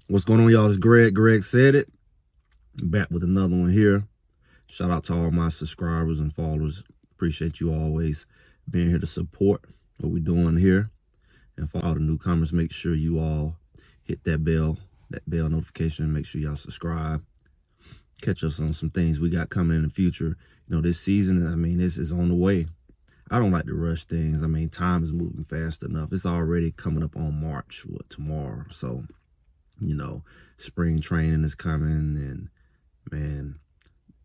What's going on, y'all? It's Greg. Greg said it. Back with another one here. Shout out to all my subscribers and followers. Appreciate you always being here to support what we're doing here. And for all the newcomers, make sure you all hit that bell notification. Make sure y'all subscribe. Catch us on some things we got coming in the future. You know, this season, I mean, this is on the way. I don't like to rush things. I mean, time is moving fast enough. It's already coming up on March, tomorrow. So, you know, spring training is coming, and man,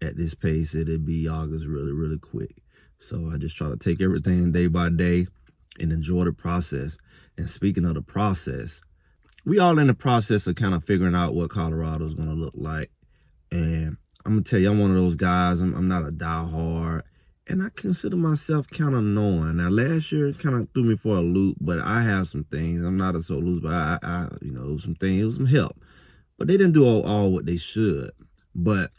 at this pace, it'll be August really, really quick. So I just try to take everything day by day and enjoy the process. And speaking of the process, we all in the process of kind of figuring out what Colorado is going to look like. And I'm going to tell you, I'm one of those guys. I'm not a diehard, and I consider myself kind of knowing. Now, last year kind of threw me for a loop, but I have some things. I'm not a so loose, but I you know, some things, it was some help. But they didn't do all what they should. But,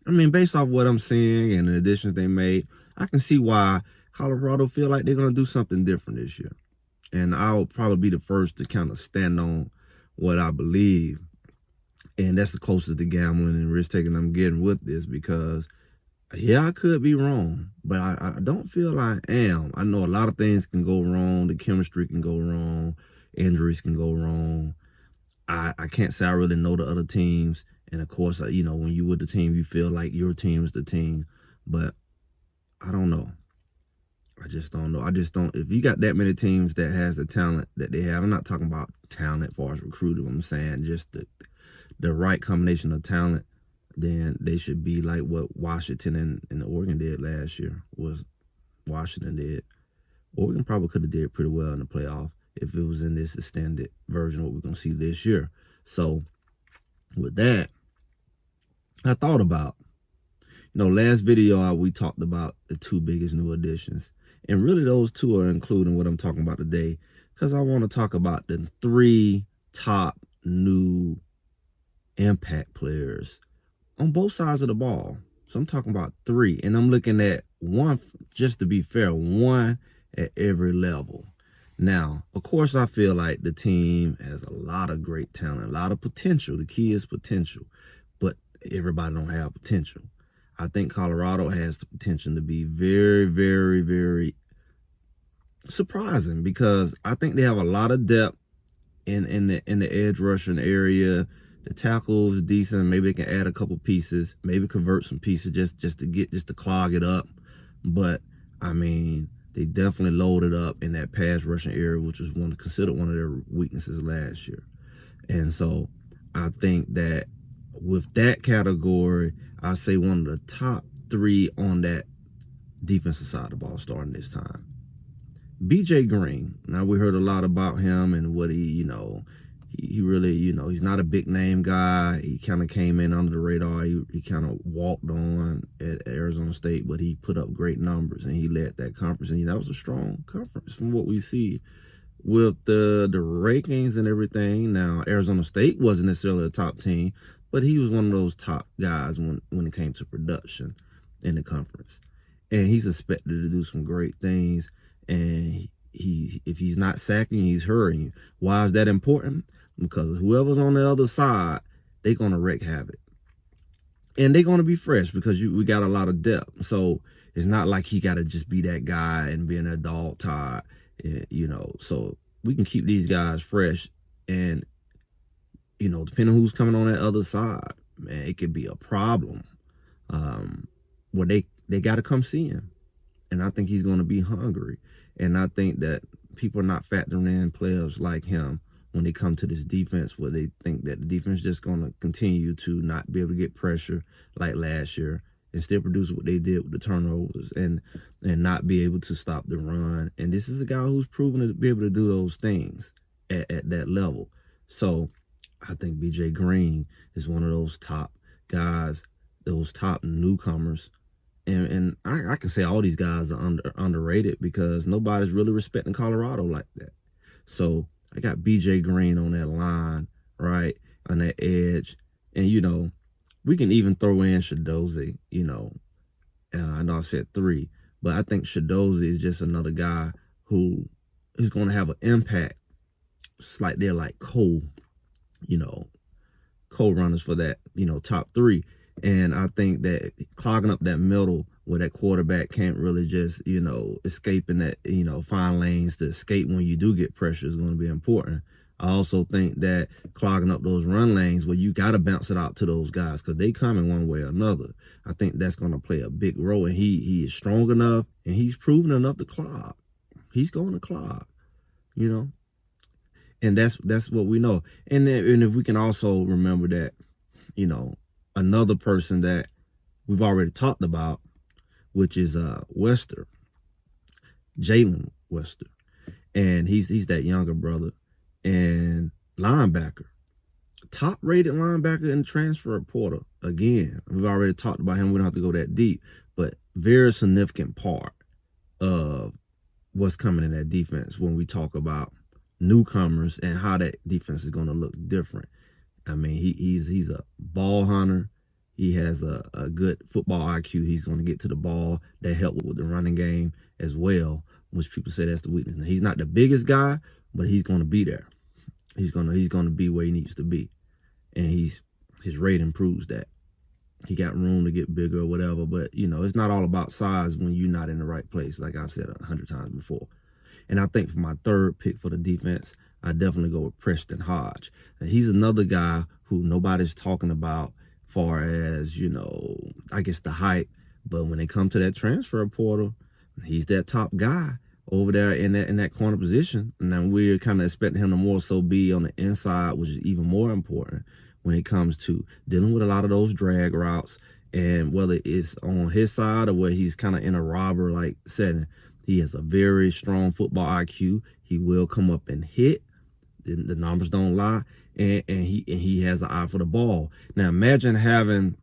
I mean, based off what I'm seeing and the additions they made, I can see why Colorado feel like they're going to do something different this year. And I'll probably be the first to kind of stand on what I believe. And that's the closest to gambling and risk taking I'm getting with this, because yeah, I could be wrong, but I don't feel I am. I know a lot of things can go wrong. The chemistry can go wrong. Injuries can go wrong. I can't say I really know the other teams. And of course, you know, when you with the team, you feel like your team is the team. But I don't know. I just don't know. I just don't. If you got that many teams that has the talent that they have, I'm not talking about talent as far as recruiting. I'm saying just the right combination of talent, then they should be like what Washington and Oregon did last year. Was Washington did. Oregon probably could have did pretty well in the playoff if it was in this extended version of what we're going to see this year. So with that, I thought about, you know, last video we talked about the two biggest new additions. And really those two are including what I'm talking about today, because I want to talk about the three top new impact players on both sides of the ball. So I'm talking about three, and I'm looking at one, just to be fair, one at every level. Now, of course, I feel like the team has a lot of great talent, a lot of potential. The key is potential, but everybody don't have potential. I think Colorado has the potential to be very, very, very surprising, because I think they have a lot of depth in the edge rushing area. The tackle is decent. Maybe they can add a couple pieces, maybe convert some pieces just to clog it up. But I mean, they definitely loaded up in that pass rushing area, which was considered one of their weaknesses last year. And so I think that with that category, I say one of the top three on that defensive side of the ball starting this time. BJ Green. Now, we heard a lot about him and what he, you know, he really, you know, he's not a big name guy. He kind of came in under the radar. He kind of walked on at Arizona State, but he put up great numbers and he led that conference. And that was a strong conference from what we see with the rankings and everything. Now, Arizona State wasn't necessarily a top team, but he was one of those top guys when it came to production in the conference. And he's expected to do some great things. And if he's not sacking, he's hurrying you. Why is that important? Because whoever's on the other side, they're going to wreak havoc. And they're going to be fresh, because we got a lot of depth. So it's not like he got to just be that guy and being a dog tired, you know. So we can keep these guys fresh. And, you know, depending on who's coming on that other side, man, it could be a problem where they got to come see him. And I think he's going to be hungry. And I think that people are not factoring in players like him when they come to this defense, where they think that the defense is just going to continue to not be able to get pressure like last year and still produce what they did with the turnovers and not be able to stop the run. And this is a guy who's proven to be able to do those things at that level. So I think BJ Green is one of those top guys, those top newcomers. And I can say all these guys are underrated, because nobody's really respecting Colorado like that. So I got BJ Green on that line, right, on that edge. And, you know, we can even throw in Shadozie, you know. I know I said three, but I think Shadozie is just another guy who is going to have an impact. It's like they're like Cole you know, co-runners for that, top three. And I think that clogging up that middle where that quarterback can't really just, escape in that, find lanes to escape when you do get pressure is going to be important. I also think that clogging up those run lanes where you got to bounce it out to those guys because they come in one way or another. I think that's going to play a big role. And he is strong enough and he's proven enough to clog. He's going to clog, and that's what we know. And if we can also remember that, another person that we've already talked about, which is Wester, Jalen Wester, and he's that younger brother and linebacker, top rated linebacker in the transfer portal. Again, we've already talked about him. We don't have to go that deep, but very significant part of what's coming in that defense when we talk about newcomers and how that defense is going to look different. I mean, he's a ball hunter. He has a good football IQ. He's going to get to the ball. That helped with the running game as well, which people say that's the weakness. Now, he's not the biggest guy, but he's going to be there. He's going to be where he needs to be, and his rating proves that. He got room to get bigger or whatever, but it's not all about size when you're not in the right place, like I've said 100 times before. And I think for my third pick for the defense, I definitely go with Preston Hodge. And he's another guy who nobody's talking about far as, I guess the hype. But when they come to that transfer portal, he's that top guy over there in that corner position. And then we're kind of expecting him to more so be on the inside, which is even more important when it comes to dealing with a lot of those drag routes. And whether it's on his side or where he's kind of in a robber-like setting, he has a very strong football IQ. He will come up and hit. The numbers don't lie. And he has an eye for the ball. Now, imagine having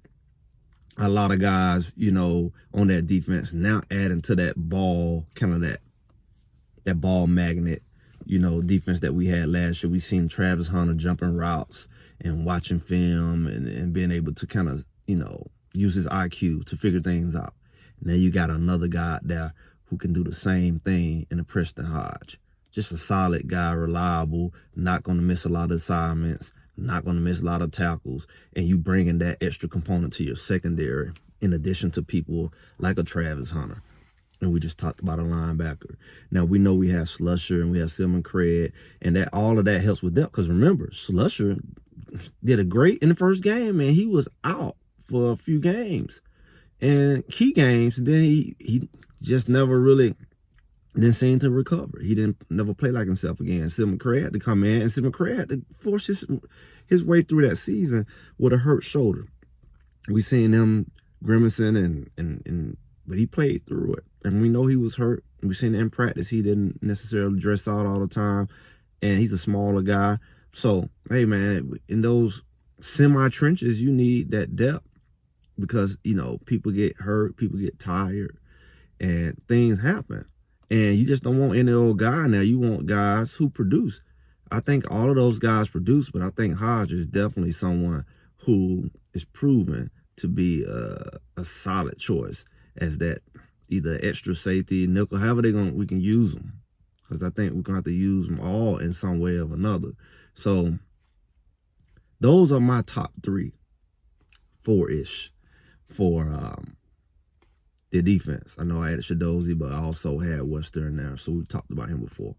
a lot of guys, on that defense, now adding to that ball, kind of that ball magnet, defense that we had last year. We seen Travis Hunter jumping routes and watching film and being able to kind of, use his IQ to figure things out. Now you got another guy out there who can do the same thing in a Preston Hodge. Just a solid guy, reliable, not going to miss a lot of assignments, not going to miss a lot of tackles, and you bringing that extra component to your secondary in addition to people like a Travis Hunter. And we just talked about a linebacker. Now, we know we have Slusher and we have Silman Craig, and that all of that helps with depth. Because remember, Slusher did a great in the first game, and he was out for a few games. And key games, then he just never really didn't seem to recover. He didn't never play like himself again. Silman Craig had to come in, and Silman Craig had to force his way through that season with a hurt shoulder. We seen him grimacing and but he played through it. And we know he was hurt. We seen in practice he didn't necessarily dress out all the time. And he's a smaller guy. So, hey man, in those semi-trenches, you need that depth because, people get hurt, people get tired, and things happen. And you just don't want any old guy now. You want guys who produce. I think all of those guys produce, but I think Hodge is definitely someone who is proven to be a solid choice as that either extra safety, nickel, however we can use them. Because I think we're going to have to use them all in some way or another. So those are my top 3, 4-ish for the defense. I know I added Shadozy, but I also had Wester in there. So we've talked about him before.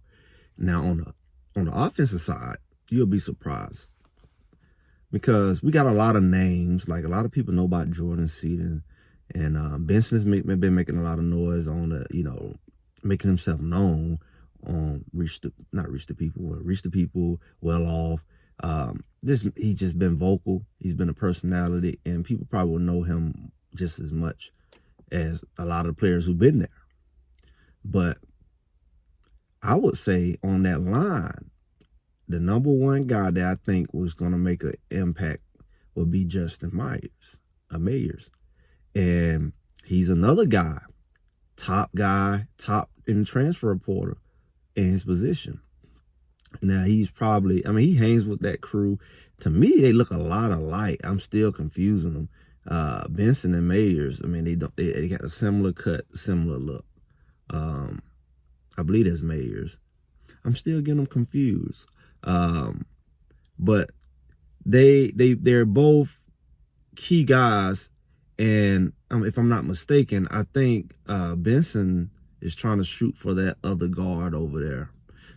Now on the offensive side, you'll be surprised. Because we got a lot of names. Like a lot of people know about Jordan Seaton. And Benson has been making a lot of noise on the, making himself known on Reach the People, Well Off. He's just been vocal. He's been a personality, and people probably will know him just as much as a lot of the players who've been there. But I would say on that line, the number one guy that I think was going to make an impact would be Justin Mayers. And he's another guy, top in the transfer portal in his position. Now, he's probably, he hangs with that crew. To me, they look a lot alike. I'm still confusing them. Benson and Mayers, they got a similar cut, similar look. I believe that's Mayers. I'm still getting them confused. But they're both key guys. And if I'm not mistaken, I think Benson is trying to shoot for that other guard over there.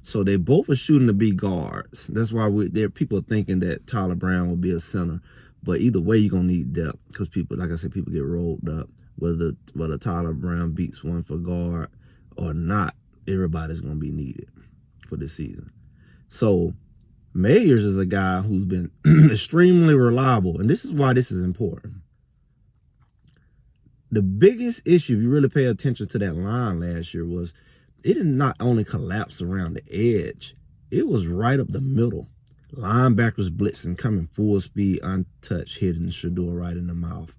So they both are shooting to be guards. That's why there people are thinking that Tyler Brown will be a center. But either way, you're gonna need depth because people, like I said, people get rolled up. Whether Tyler Brown beats one for guard or not, everybody's gonna be needed for this season. So Mayers is a guy who's been extremely reliable, and this is why this is important. The biggest issue, if you really pay attention to that line last year, was it did not only collapse around the edge, it was right up the middle. Linebackers blitzing, coming full speed, untouched, hitting Shador right in the mouth.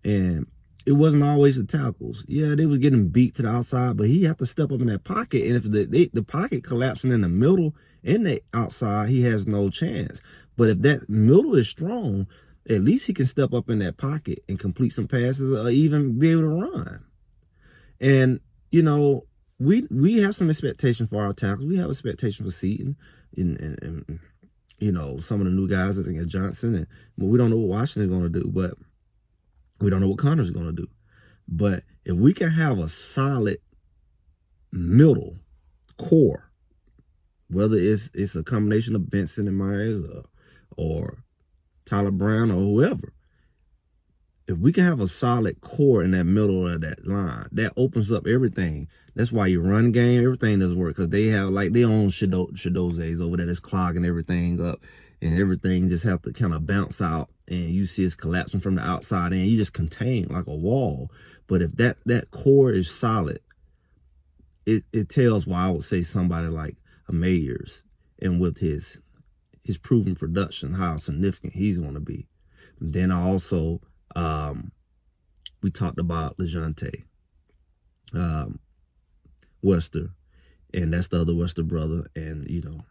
And it wasn't always the tackles. Yeah, they was getting beat to the outside, but he had to step up in that pocket. And if the pocket collapsing in the middle and the outside, he has no chance. But if that middle is strong, at least he can step up in that pocket and complete some passes or even be able to run. And, you know, we have some expectation for our tackles. We have expectation for Seaton and you know, some of the new guys, I think, at Johnson. And well, we don't know what Washington's going to do, but we don't know what Connor's going to do. But if we can have a solid middle core, whether it's a combination of Benson and Myers or Tyler Brown or whoever, if we can have a solid core in that middle of that line, that opens up everything. That's why your run game, everything doesn't work, because they have like their own Shadows over there that's clogging everything up, and everything just have to kind of bounce out, and you see it's collapsing from the outside in. You just contain like a wall. But if that core is solid, it tells why I would say somebody like a Mayers, and with his proven production, how significant he's going to be. And then also, we talked about LeJohntay Wester, and that's the other Wester brother. And, you know,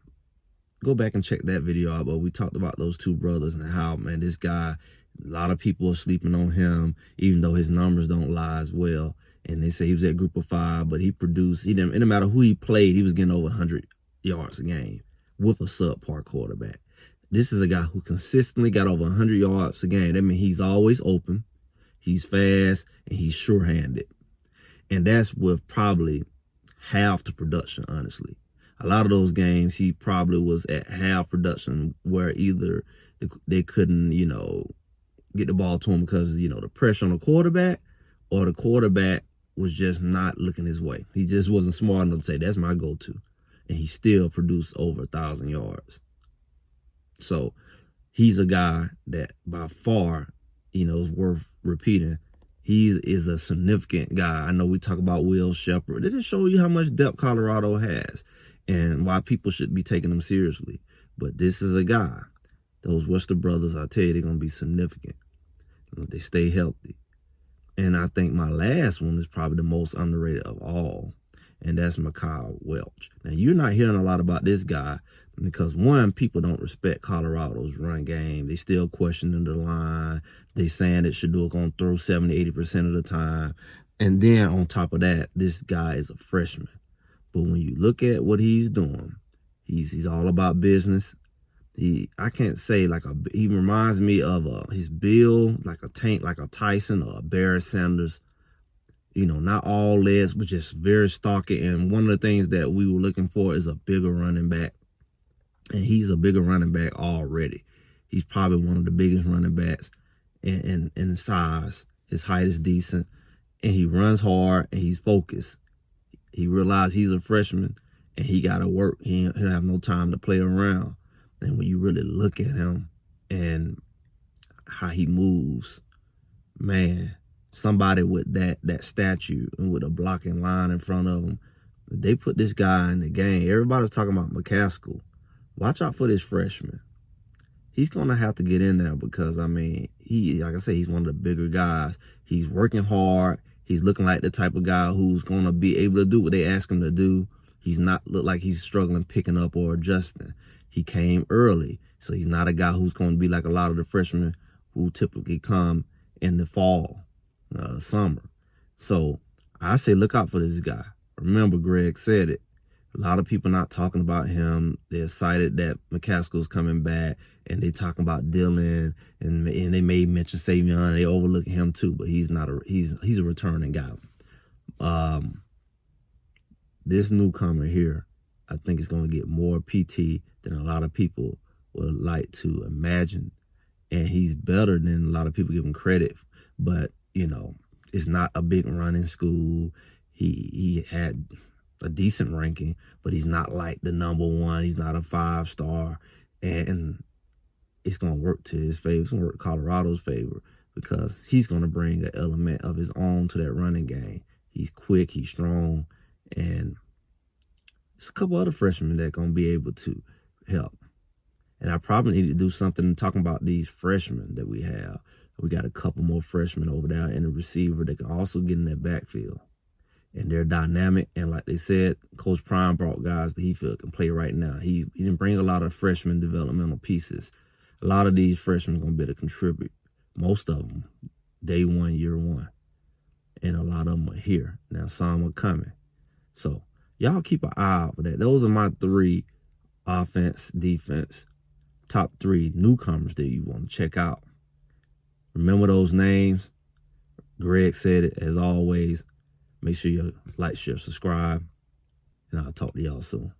go back and check that video out. But we talked about those two brothers and how, man, this guy, a lot of people are sleeping on him, even though his numbers don't lie as well. And they say he was at Group of 5, but he produced, it didn't matter who he played, he was getting over 100 yards a game with a subpar quarterback. This is a guy who consistently got over 100 yards a game. That means he's always open, he's fast, and he's sure-handed. And that's with probably half the production, honestly. A lot of those games, he probably was at half production, where either they couldn't, you know, get the ball to him because, you know, the pressure on the quarterback, or the quarterback was just not looking his way. He just wasn't smart enough to say, that's my go-to. And he still produced over 1,000 yards. So he's a guy that by far, you know, is worth repeating. He is a significant guy. I know we talk about Will Shepherd. It just show you how much depth Colorado has and why people should be taking them seriously. But this is a guy. Those Wester brothers, I tell you, they're going to be significant. They stay healthy. And I think my last one is probably the most underrated of all, and that's Mekhi Welch. Now, you're not hearing a lot about this guy because, one, people don't respect Colorado's run game. They still questioning the line. They saying that Shador going to throw 70-80% of the time. And then on top of that, this guy is a freshman. But when you look at what he's doing, he's all about business. I can't say like he reminds me of his build, like a Tank, like a Tyson or a Barry Sanders. You know, not all legs, but just very stocky. And one of the things that we were looking for is a bigger running back. And he's a bigger running back already. He's probably one of the biggest running backs in size. His height is decent. And he runs hard and he's focused. He realized he's a freshman and he got to work. He'll have no time to play around. And when you really look at him and how he moves, man, somebody with that stature and with a blocking line in front of him, they put this guy in the game. Everybody's talking about McCaskill. Watch out for this freshman. He's going to have to get in there because, I mean, like I say, he's one of the bigger guys. He's working hard. He's looking like the type of guy who's going to be able to do what they ask him to do. He's not look like he's struggling picking up or adjusting. He came early, so he's not a guy who's going to be like a lot of the freshmen who typically come in the fall, summer. So I say look out for this guy. Remember, Greg said it. A lot of people not talking about him. They're excited that McCaskill's coming back, and they talking about Dylan, and they may mention Savion. They overlooking him too, but he's not he's a returning guy. This newcomer here, I think is going to get more PT than a lot of people would like to imagine, and he's better than a lot of people give him credit. But you know, it's not a big run in school. He had a decent ranking, but he's not like the #1. He's not a 5-star, and it's going to work to his favor. It's going to work Colorado's favor because he's going to bring an element of his own to that running game. He's quick, he's strong, and there's a couple other freshmen that are going to be able to help. And I probably need to do something talking about these freshmen that we have. We got a couple more freshmen over there in the receiver that can also get in that backfield. And they're dynamic. And like they said, Coach Prime brought guys that he felt can play right now. He didn't bring a lot of freshman developmental pieces. A lot of these freshmen are going to be able to contribute. Most of them, day one, year one. And a lot of them are here. Now, some are coming. So, y'all keep an eye out for that. Those are my 3 offense, defense, top 3 newcomers that you want to check out. Remember those names. Greg said it, as always. Make sure you like, share, subscribe, and I'll talk to y'all soon.